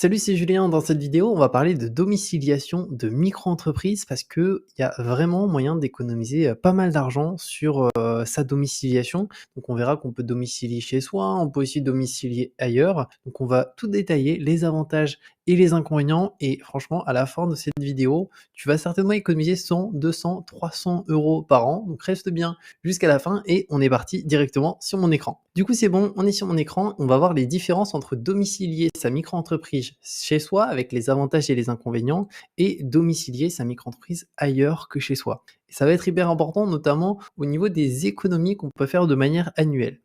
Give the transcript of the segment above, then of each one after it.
Salut, c'est Julien. Dans cette vidéo, on va parler de domiciliation de micro-entreprises parce que il y a vraiment moyen d'économiser pas mal d'argent sur sa domiciliation. Donc, on verra qu'on peut domicilier chez soi, on peut aussi domicilier ailleurs. Donc, on va tout détailler, les avantages et les inconvénients. Et franchement, à la fin de cette vidéo, tu vas certainement économiser 100, 200, 300 euros par an. Donc, reste bien jusqu'à la fin et on est parti directement sur mon écran. Du coup, c'est bon, on est sur mon écran. On va voir les différences entre domicilier sa micro-entreprise chez soi avec les avantages et les inconvénients et domicilier sa micro-entreprise ailleurs que chez soi. Et ça va être hyper important, notamment au niveau des économies qu'on peut faire de manière annuelle.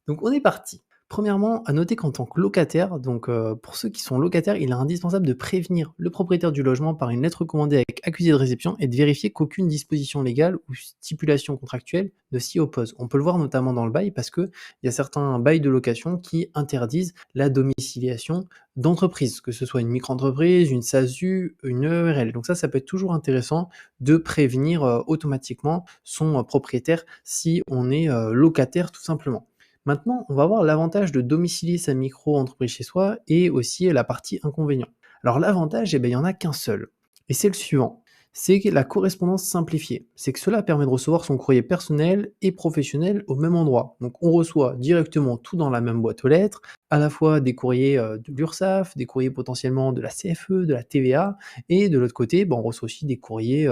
Donc, on est parti. Premièrement, à noter qu'en tant que locataire, donc pour ceux qui sont locataires, il est indispensable de prévenir le propriétaire du logement par une lettre commandée avec accusé de réception et de vérifier qu'aucune disposition légale ou stipulation contractuelle ne s'y oppose. On peut le voir notamment dans le bail parce qu'il y a certains bails de location qui interdisent la domiciliation d'entreprise, que ce soit une micro-entreprise, une SASU, une EURL. Donc ça peut être toujours intéressant de prévenir automatiquement son propriétaire si on est locataire tout simplement. Maintenant, on va voir l'avantage de domicilier sa micro-entreprise chez soi et aussi la partie inconvénient. Alors l'avantage, il n'y en a qu'un seul, et c'est le suivant. C'est la correspondance simplifiée. C'est que cela permet de recevoir son courrier personnel et professionnel au même endroit. Donc on reçoit directement tout dans la même boîte aux lettres, à la fois des courriers de l'URSSAF, des courriers potentiellement de la CFE, de la TVA, et de l'autre côté, on reçoit aussi des courriers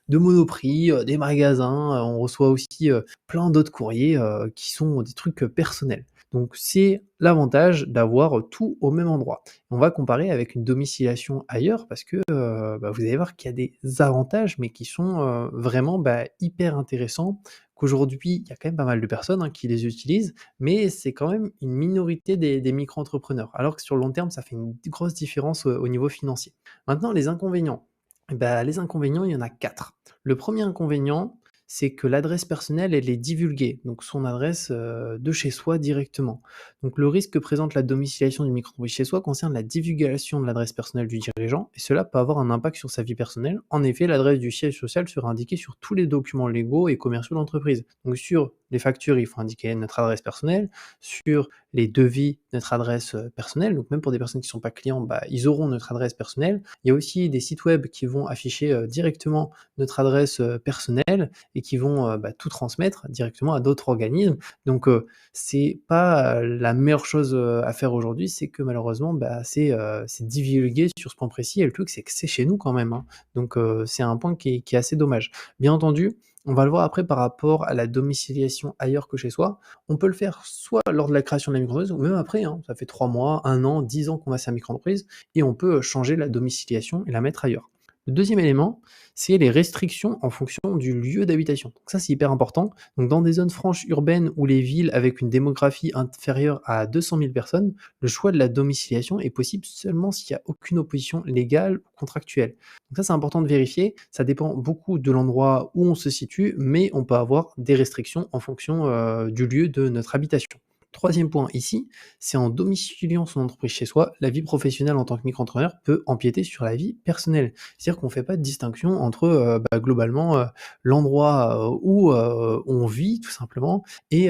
de Monoprix, des magasins, on reçoit aussi plein d'autres courriers qui sont des trucs personnels. Donc c'est l'avantage d'avoir tout au même endroit. On va comparer avec une domiciliation ailleurs parce que vous allez voir qu'il y a des avantages mais qui sont vraiment hyper intéressants, qu'aujourd'hui il y a quand même pas mal de personnes qui les utilisent, mais c'est quand même une minorité des micro-entrepreneurs. Alors que sur le long terme, ça fait une grosse différence au niveau financier. Maintenant, les inconvénients. Les inconvénients, il y en a 4. Le premier inconvénient, c'est que l'adresse personnelle, elle est divulguée, donc son adresse de chez soi directement. Donc le risque que présente la domiciliation du micro-entreprise chez soi concerne la divulgation de l'adresse personnelle du dirigeant, et cela peut avoir un impact sur sa vie personnelle. En effet, l'adresse du siège social sera indiquée sur tous les documents légaux et commerciaux de l'entreprise. Donc sur les factures, il faut indiquer notre adresse personnelle, sur les devis, notre adresse personnelle, donc même pour des personnes qui ne sont pas clients, ils auront notre adresse personnelle. Il y a aussi des sites web qui vont afficher directement notre adresse personnelle et qui vont tout transmettre directement à d'autres organismes. Donc c'est pas la meilleure chose à faire aujourd'hui, c'est que malheureusement c'est divulgué sur ce point précis et le truc c'est que c'est chez nous quand même, hein. Donc c'est un point qui est assez dommage. Bien entendu, on va le voir après par rapport à la domiciliation ailleurs que chez soi. On peut le faire soit lors de la création de la micro-entreprise ou même après, hein. Ça fait 3 mois, 1 an, 10 ans qu'on a sa micro-entreprise et on peut changer la domiciliation et la mettre ailleurs. Le deuxième élément, c'est les restrictions en fonction du lieu d'habitation. Donc ça, c'est hyper important. Donc dans des zones franches urbaines ou les villes avec une démographie inférieure à 200 000 personnes, le choix de la domiciliation est possible seulement s'il n'y a aucune opposition légale ou contractuelle. Donc ça, c'est important de vérifier. Ça dépend beaucoup de l'endroit où on se situe, mais on peut avoir des restrictions en fonction du lieu de notre habitation. Troisième point ici, c'est en domiciliant son entreprise chez soi, la vie professionnelle en tant que micro-entrepreneur peut empiéter sur la vie personnelle. C'est-à-dire qu'on ne fait pas de distinction entre globalement l'endroit où on vit tout simplement et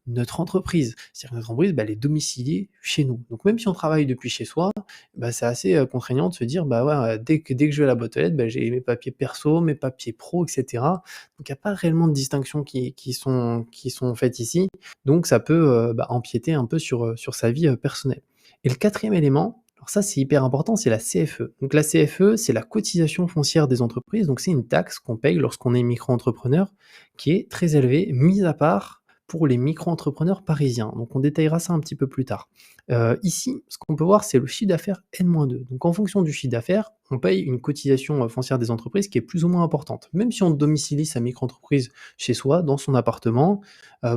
notre entreprise. C'est-à-dire que notre entreprise, elle est domiciliée chez nous. Donc même si on travaille depuis chez soi, c'est assez contraignant de se dire dès que je vais à la boîte aux lettres, j'ai mes papiers perso, mes papiers pro, etc. Donc il n'y a pas réellement de distinction qui sont faites ici. Donc ça peut empiéter un peu sur sa vie personnelle. Et le quatrième élément, alors ça c'est hyper important, c'est la CFE. Donc la CFE, c'est la cotisation foncière des entreprises, donc c'est une taxe qu'on paye lorsqu'on est micro-entrepreneur, qui est très élevée, mise à part pour les micro-entrepreneurs parisiens. Donc on détaillera ça un petit peu plus tard. Ici, ce qu'on peut voir, c'est le chiffre d'affaires N-2. Donc en fonction du chiffre d'affaires, on paye une cotisation foncière des entreprises qui est plus ou moins importante. Même si on domicilie sa micro-entreprise chez soi, dans son appartement,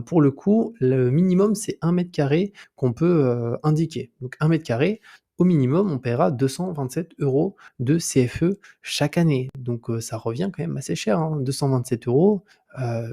pour le coup, le minimum, c'est 1 mètre carré qu'on peut indiquer. Donc 1 mètre carré, au minimum, on paiera 227 € de CFE chaque année. Donc ça revient quand même assez cher, hein, 227 €.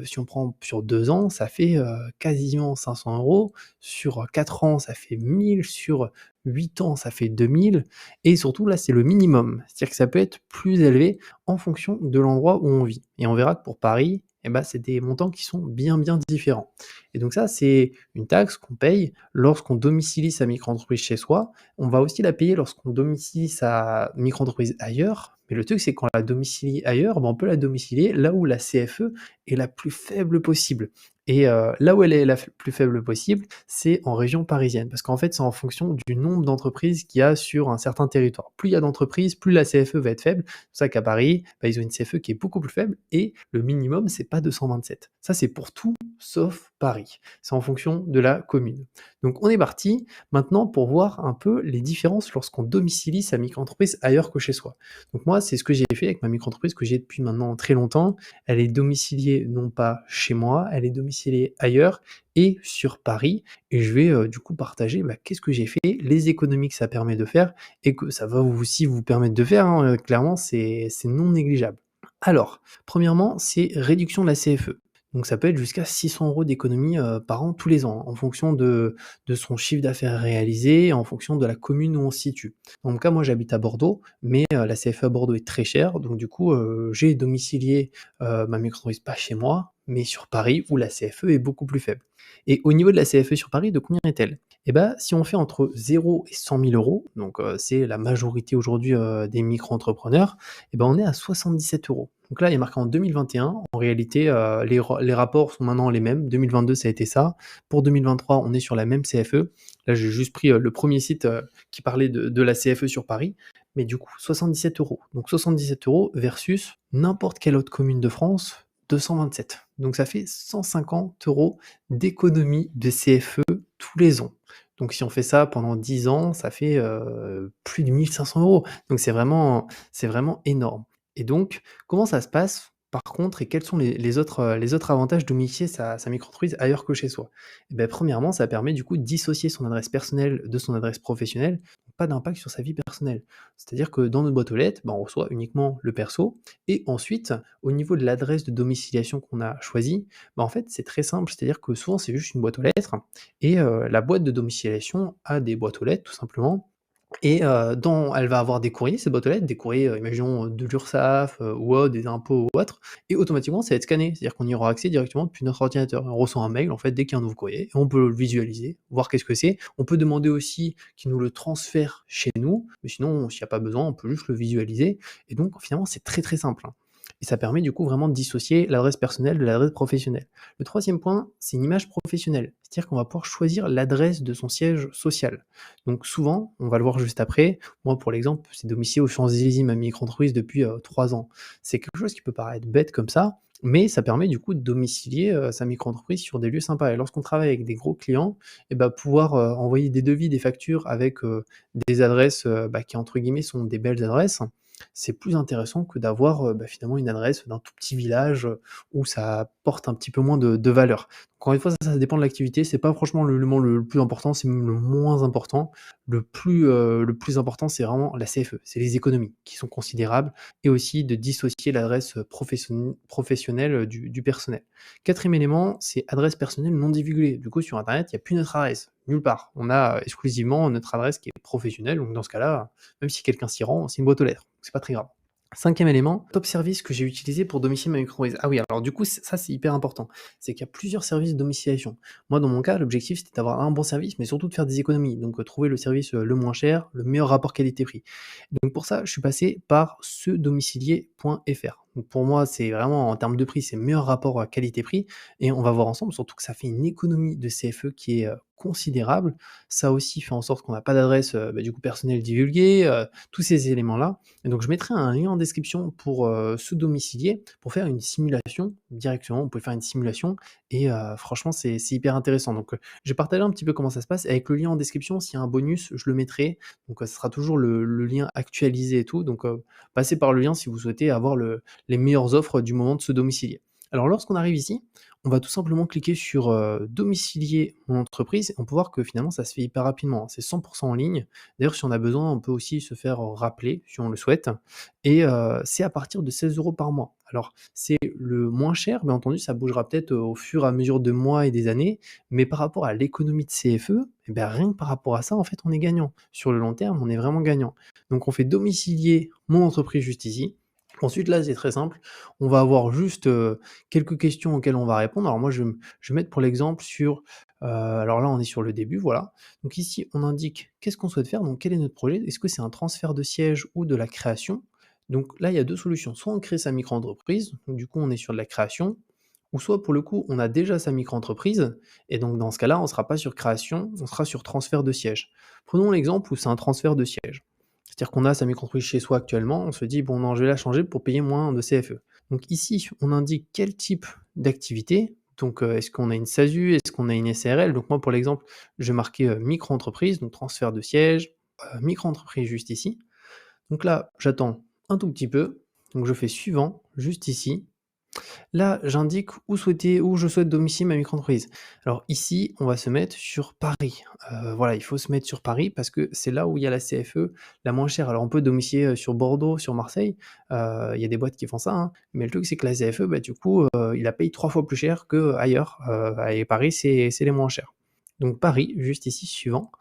Si on prend sur 2 ans, ça fait quasiment 500 €. Sur 4 ans, ça fait 1 000. Sur 8 ans, ça fait 2 000. Et surtout, là, c'est le minimum. C'est-à-dire que ça peut être plus élevé en fonction de l'endroit où on vit. Et on verra que pour Paris, et bah, c'est des montants qui sont bien, bien différents. Et donc ça, c'est une taxe qu'on paye lorsqu'on domicilie sa micro-entreprise chez soi. On va aussi la payer lorsqu'on domicilie sa micro-entreprise ailleurs. Mais le truc, c'est qu'on la domicilie ailleurs, bah, on peut la domicilier là où la CFE est la plus faible possible. Et là où elle est la plus faible possible, c'est en région parisienne. Parce qu'en fait, c'est en fonction du nombre d'entreprises qu'il y a sur un certain territoire. Plus il y a d'entreprises, plus la CFE va être faible. C'est pour ça qu'à Paris, bah, ils ont une CFE qui est beaucoup plus faible et le minimum, c'est pas 227. Ça, c'est pour tout sauf Paris. C'est en fonction de la commune. Donc on est parti maintenant pour voir un peu les différences lorsqu'on domicilie sa micro-entreprise ailleurs que chez soi. Donc moi, c'est ce que j'ai fait avec ma micro-entreprise que j'ai depuis maintenant très longtemps. Elle est domiciliée non pas chez moi, elle est domiciliée ailleurs et sur Paris. Et je vais du coup partager bah, qu'est-ce que j'ai fait, les économies que ça permet de faire et que ça va aussi vous permettre de faire. Hein. Clairement, c'est non négligeable. Alors, premièrement, c'est réduction de la CFE. Donc ça peut être jusqu'à 600 € d'économie par an tous les ans, en fonction de son chiffre d'affaires réalisé, en fonction de la commune où on se situe. Dans mon cas, moi j'habite à Bordeaux, mais la CFE à Bordeaux est très chère, donc du coup j'ai domicilié ma micro-entreprise pas chez moi, mais sur Paris où la CFE est beaucoup plus faible. Et au niveau de la CFE sur Paris, de combien est-elle? Eh ben, si on fait entre 0 et 100 000 €, donc c'est la majorité aujourd'hui des micro-entrepreneurs, eh ben, on est à 77 €. Donc là, il est marqué en 2021. En réalité, les rapports sont maintenant les mêmes. 2022, ça a été ça. Pour 2023, on est sur la même CFE. Là, j'ai juste pris le premier site qui parlait de la CFE sur Paris. Mais du coup, 77 €. Donc 77 € versus n'importe quelle autre commune de France, 227. Donc ça fait 150 € d'économie de CFE tous les ans. Donc si on fait ça pendant 10 ans, ça fait plus de 1500 €. Donc c'est vraiment énorme. Et donc, comment ça se passe par contre et quels sont les autres avantages domicilier sa micro-entreprise ailleurs que chez soi? Et beh, premièrement, ça permet du coup de dissocier son adresse personnelle de son adresse professionnelle, pas d'impact sur sa vie personnelle. C'est-à-dire que dans notre boîte aux lettres, bah, on reçoit uniquement le perso et ensuite, au niveau de l'adresse de domiciliation qu'on a choisie, bah, en fait, c'est très simple, c'est-à-dire que souvent c'est juste une boîte aux lettres et la boîte de domiciliation a des boîtes aux lettres tout simplement et dans elle va avoir des courriers, cette boîte aux lettres, des courriers, imaginons, de l'URSSAF, ou autre, des impôts ou autre et automatiquement ça va être scanné. C'est-à-dire qu'on y aura accès directement depuis notre ordinateur. On reçoit un mail, en fait, dès qu'il y a un nouveau courrier et on peut le visualiser, voir qu'est-ce que c'est. On peut demander aussi qu'ils nous le transfèrent chez nous, mais sinon, s'il y a pas besoin, on peut juste le visualiser et donc finalement, c'est très, très simple, hein et ça permet du coup vraiment de dissocier l'adresse personnelle de l'adresse professionnelle. Le troisième point, c'est une image professionnelle. C'est-à-dire qu'on va pouvoir choisir l'adresse de son siège social. Donc souvent, on va le voir juste après, moi pour l'exemple, c'est domicilié aux Champs-Élysées, ma micro-entreprise depuis 3 ans. C'est quelque chose qui peut paraître bête comme ça, mais ça permet du coup de domicilier sa micro-entreprise sur des lieux sympas. Et lorsqu'on travaille avec des gros clients, et bah, pouvoir envoyer des devis, des factures avec des adresses bah, qui entre guillemets sont des belles adresses, c'est plus intéressant que d'avoir bah, finalement une adresse d'un tout petit village où ça porte un petit peu moins de valeur. Encore une fois, ça dépend de l'activité, c'est pas franchement l'élément le plus important, c'est même le moins important. Le plus important, c'est vraiment la CFE, c'est les économies qui sont considérables et aussi de dissocier l'adresse professionnelle du personnel. Quatrième élément, c'est adresse personnelle non divulguée. Du coup, sur internet, il y a plus notre adresse, nulle part. On a exclusivement notre adresse qui est professionnelle, donc dans ce cas-là, même si quelqu'un s'y rend, c'est une boîte aux lettres, c'est pas très grave. Cinquième élément, top service que j'ai utilisé pour domicilier ma micro-entreprise. Ah oui, alors du coup, ça c'est hyper important. C'est qu'il y a plusieurs services de domiciliation. Moi, dans mon cas, l'objectif c'était d'avoir un bon service, mais surtout de faire des économies. Donc, trouver le service le moins cher, le meilleur rapport qualité-prix. Donc, pour ça, je suis passé par cedomicilier.fr. Donc, pour moi, c'est vraiment en termes de prix, c'est meilleur rapport qualité-prix. Et on va voir ensemble, surtout que ça fait une économie de CFE qui est considérable. Ça aussi fait en sorte qu'on n'a pas d'adresse bah, du coup personnelle divulguée, tous ces éléments-là. Et donc je mettrai un lien en description pour ce domicilier, pour faire une simulation directement. Vous pouvez faire une simulation et franchement c'est hyper intéressant. Donc je vais partager un petit peu comment ça se passe. Avec le lien en description, s'il y a un bonus, je le mettrai. Donc ce sera toujours le lien actualisé et tout. Donc passez par le lien si vous souhaitez avoir les meilleures offres du moment de ce domicilier. Alors lorsqu'on arrive ici, on va tout simplement cliquer sur domicilier mon entreprise. On peut voir que finalement ça se fait hyper rapidement, hein. C'est 100 en ligne. D'ailleurs, si on a besoin, on peut aussi se faire rappeler si on le souhaite. Et c'est à partir de 16 € par mois. Alors, c'est le moins cher, bien entendu, ça bougera peut-être au fur et à mesure de mois et des années. Mais par rapport à l'économie de CFE, eh ben, rien que par rapport à ça, en fait, on est gagnant. Sur le long terme, on est vraiment gagnant. Donc, on fait domicilier mon entreprise juste ici. Ensuite, là, c'est très simple. On va avoir juste, quelques questions auxquelles on va répondre. Alors moi, je vais mettre pour l'exemple sur, alors là, on est sur le début, voilà. Donc ici, on indique qu'est-ce qu'on souhaite faire, donc quel est notre projet? Est-ce que c'est un transfert de siège ou de la création? Donc là, il y a 2 solutions. Soit on crée sa micro-entreprise, donc du coup, on est sur de la création, ou soit pour le coup, on a déjà sa micro-entreprise et donc dans ce cas-là, on ne sera pas sur création, on sera sur transfert de siège. Prenons l'exemple où c'est un transfert de siège. C'est-à-dire qu'on a sa micro-entreprise chez soi actuellement, on se dit: «Bon non, je vais la changer pour payer moins de CFE». Donc ici, on indique quel type d'activité, donc est-ce qu'on a une SASU? Est-ce qu'on a une SARL? Donc moi, pour l'exemple, je vais marquer, micro-entreprise, donc transfert de siège, micro-entreprise juste ici. Donc là, j'attends un tout petit peu, donc je fais suivant, juste ici. Là, j'indique où je souhaite domicilier ma micro-entreprise. Alors ici, on va se mettre sur Paris. Voilà, il faut se mettre sur Paris parce que c'est là où il y a la CFE la moins chère. Alors on peut domicilier, sur Bordeaux, sur Marseille, il y a des boîtes qui font ça, hein, mais le truc c'est que la CFE, bah, du coup, ils la payent 3 fois plus cher qu'ailleurs, et Paris, c'est les moins chers. Donc Paris, juste ici, suivant.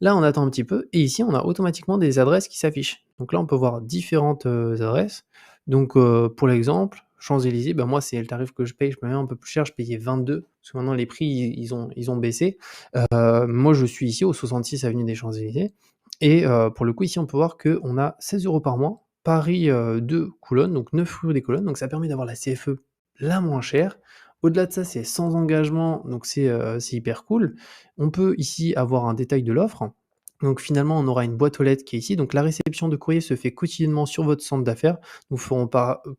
Là, on attend un petit peu et ici, on a automatiquement des adresses qui s'affichent. Donc là, on peut voir différentes, adresses. Donc, pour l'exemple, Champs-Élysées, bah, moi, c'est le tarif que je paye, je paye un peu plus cher, je payais 22 parce que maintenant les prix, ils ont baissé. Moi, je suis ici au 66 avenue des Champs-Élysées et pour le coup, ici, on peut voir qu'on a 16 € par mois, Paris, 2 colonnes, donc 9 rue des Colonnes, donc ça permet d'avoir la CFE la moins chère. Au-delà de ça, c'est sans engagement, donc c'est hyper cool. On peut ici avoir un détail de l'offre. Donc finalement, on aura une boîte aux lettres qui est ici. Donc la réception de courrier se fait quotidiennement sur votre centre d'affaires. Nous ferons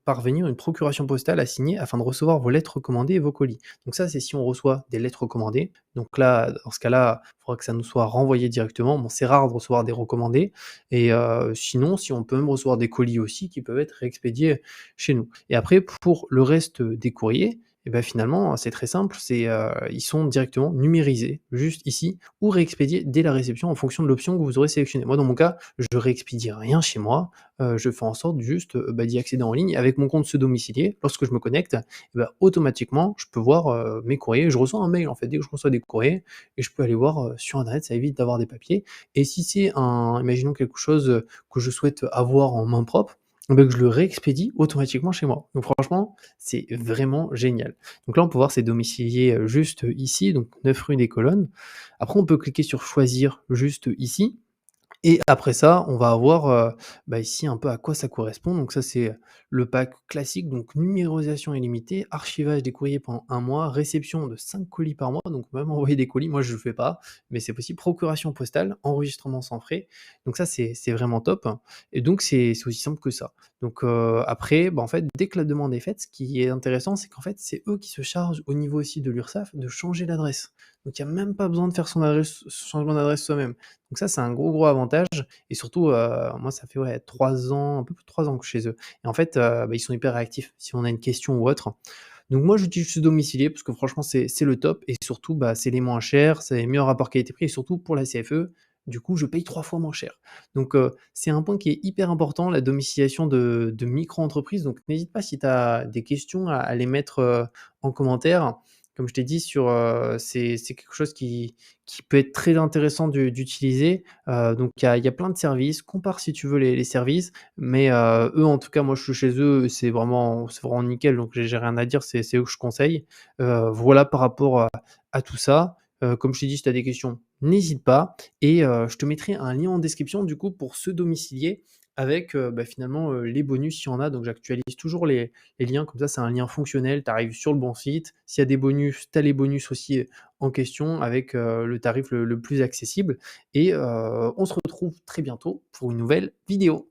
parvenir une procuration postale à signer afin de recevoir vos lettres recommandées et vos colis. Donc ça, c'est si on reçoit des lettres recommandées. Donc là, dans ce cas-là, il faudra que ça nous soit renvoyé directement. Bon, c'est rare de recevoir des recommandés. Et sinon, si on peut même recevoir des colis aussi qui peuvent être réexpédiés chez nous. Et après, pour le reste des courriers, et ben finalement, c'est très simple, ils sont directement numérisés, juste ici, ou réexpédiés dès la réception en fonction de l'option que vous aurez sélectionnée. Moi, dans mon cas, je réexpédie rien chez moi, je fais en sorte juste, bah, d'y accéder en ligne avec mon compte se domicilier. Lorsque je me connecte, et bah, automatiquement, je peux voir, mes courriers. Je reçois un mail, en fait, dès que je reçois des courriers et je peux aller voir, sur internet, ça évite d'avoir des papiers et si c'est imaginons quelque chose, que je souhaite avoir en main propre, bah, que je le réexpédie automatiquement chez moi. Donc franchement, c'est vraiment génial. Donc là, on peut voir c'est domicilié, juste ici, donc 9 rue des Colonnes. Après, on peut cliquer sur choisir juste ici et après ça, on va avoir, bah, ici un peu à quoi ça correspond. Donc ça, c'est le pack classique, donc numérisation illimitée, archivage des courriers pendant 1 mois, réception de 5 colis par mois, donc même envoyer des colis, moi je le fais pas, mais c'est possible. Procuration postale, enregistrement sans frais. Donc ça, c'est vraiment top et donc c'est aussi simple que ça. Donc après, bah, en fait, dès que la demande est faite, ce qui est intéressant, c'est qu'en fait, c'est eux qui se chargent au niveau aussi de l'URSSAF de changer l'adresse. Donc il y a même pas besoin de faire son changement d'adresse soi-même. Donc ça, c'est un gros, gros avantage et surtout, moi, ça fait, ouais, 3 ans, un peu plus de 3 ans que je suis chez eux et en fait, bah, ils sont hyper réactifs si on a une question ou autre. Donc moi, j'utilise ce domicilié parce que franchement, c'est le top et surtout, bah, c'est les moins chers, c'est les meilleurs rapports qualité-prix et surtout pour la CFE, du coup, je paye 3 fois moins cher. Donc c'est un point qui est hyper important, la domiciliation de micro-entreprises. Donc n'hésite pas si tu as des questions à les mettre, en commentaire. Comme je t'ai dit sur, c'est quelque chose qui peut être très intéressant d'utiliser. Donc il y a plein de services. Compare si tu veux les services, mais eux, en tout cas, moi, je suis chez eux, c'est vraiment nickel, donc j'ai rien à dire, c'est eux que je conseille. Voilà par rapport à tout ça. Comme je t'ai dit, si tu as des questions, n'hésite pas et je te mettrai un lien en description, du coup, pour se domicilier avec, bah, finalement, les bonus s'il y en a. Donc j'actualise toujours les liens, comme ça, c'est un lien fonctionnel, tu arrives sur le bon site. S'il y a des bonus, tu as les bonus aussi, en question avec, le tarif le plus accessible et on se retrouve très bientôt pour une nouvelle vidéo.